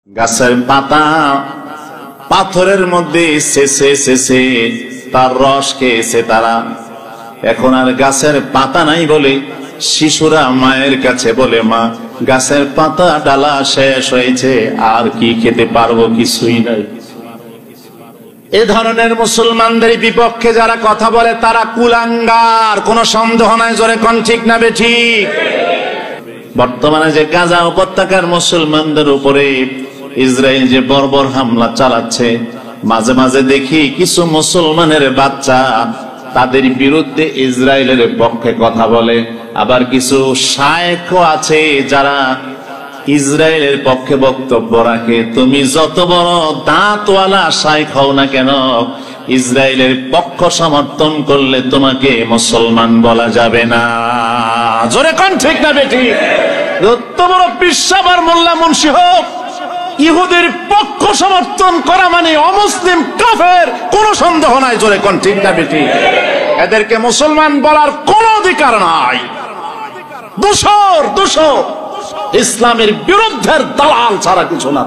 গাছের পাতা পাথরের মধ্যে শেষে শেষে তার রস খেয়েছে তারা। এখন আর গাছের পাতা নাই বলে শিশুরা মায়ের কাছে বলে, মা গাছের পাতা ডালা শেষ হয়েছে, আর কি খেতে পারবো, কিছুই নাই। এ ধরনের মুসলমানদের বিপক্ষে যারা কথা বলে তারা কুলাঙ্গার, কোন সন্দেহ নাই। জোরে কোন ঠিক না বেঠিক? বর্তমানে যে গাজা উপত্যকার মুসলমানদের উপরে ইসরায়েল যে বর্বর হামলা চালাচ্ছে, মাঝে মাঝে দেখি কিছু মুসলমানের বাচ্চা তাদের বিরুদ্ধে ইসরায়েলের পক্ষে কথা বলে, আবার কিছু শায়েখও আছে যারা ইসরায়েলের পক্ষে বক্তব্য রাখে। তুমি যত বড় দাঁতওয়ালা শায়েখ হও না কেন, ইসরায়েলের পক্ষ সমর্থন করলে তোমাকে মুসলমান বলা যাবে না। জোরে কোন ঠিক না বেঠিক? যত বড় পিসাবার মোল্লা মুন্সি হোক, ইহুদের পক্ষ সমর্থন করা মানে অমুসলিম কাফের, কোন সন্দেহ নাই। জোরে কোন ঠিক না বেঠিক? এদেরকে মুসলমান বলার কোন অধিকার নাই। দোষর ইসলামের বিরুদ্ধের দালাল ছাড়া কিছু না।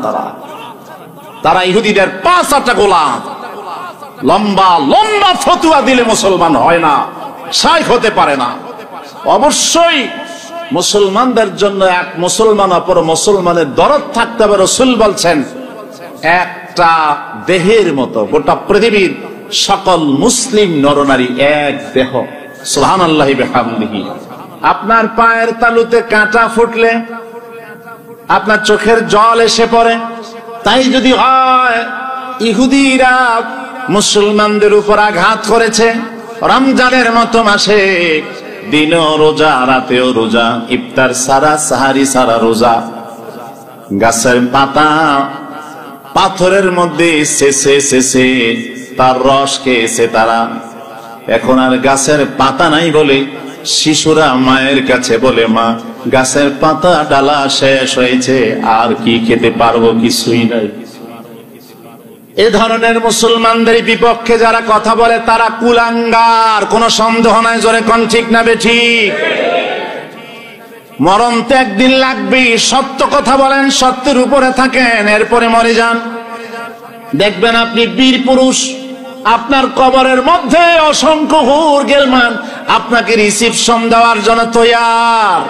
তারা ইহুদিদের 5-8টা গোলাম। লম্বা লম্বা ফতুয়া দিলে মুসলমান হয় না, শাইখ হতে পারে না। অবশ্যই মুসলমানদের জন্য এক মুসলমান অপর মুসলমানের দরদ থাকতে হবে। রাসূল বলছেন, একটা দেহের মতো গোটা পৃথিবীর সকল মুসলিম নরনারী এক দেহ। সুবহানাল্লাহি বিহামদিহি। আপনার পায়ের তালুতে কাঁটা ফুটলে আপনার চোখের জল এসে পড়ে। তাই যদি হয় ইহুদিরা মুসলমানদের উপর আঘাত করেছে, রমজানের মতো মাসে দিনও রোজা রাতেও রোজা, ইফতার সারা সাহারি সারা রোজা। গাছের পাতা পাথরের মধ্যে শেষে শেষে তার রস খেয়েছে তারা। এখন আর গাছের পাতা নাই বলে শিশুরা মায়ের কাছে বলে, মা গাছের পাতা ডালা শেষ হয়েছে, আর কি খেতে পারবো, কিছুই নাই। এ ধরনের মুসলমানদের বিপক্ষে যারা কথা বলে তারা কুলাঙ্গার, কোন সন্দেহ নাই। জোরে কোন ঠিক না বেঠিক? মরণ তো একদিন লাগবে। সত্য কথা বলেন, সত্যের উপরে থাকেন, এরপরে মরে যান। দেখবেন আপনি বীর পুরুষ, আপনার কবরের মধ্যে অসংখ্য হুর গেলমান আপনাকে রিসিপশন দেওয়ার জন্য তৈয়ার।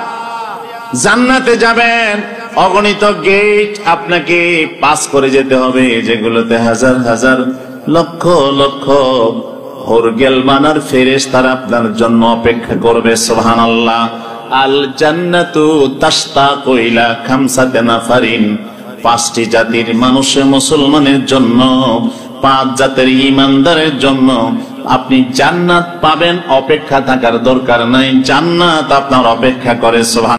জান্নাতে যাবেন, অগণিত গেট আপনাকে পাস করে যেতে হবে, যেগুলোতে হাজার হাজার লক্ষ লক্ষ হুর গেলমান আর ফেরেশতারা আপনার জন্য অপেক্ষা করবে। সুবহানাল্লাহ। আল জান্নাতু তাশতাকু ইলা খামসাতি নাফারিন। 5টি জাতির মানুষের মুসলমানের জন্য, 5 জাতের ঈমানদারের জন্য আপনি জান্নাত পাবেন। অপেক্ষা থাকার দরকার নাই, জান্নাত আপনার অপেক্ষা করে। সুবহান।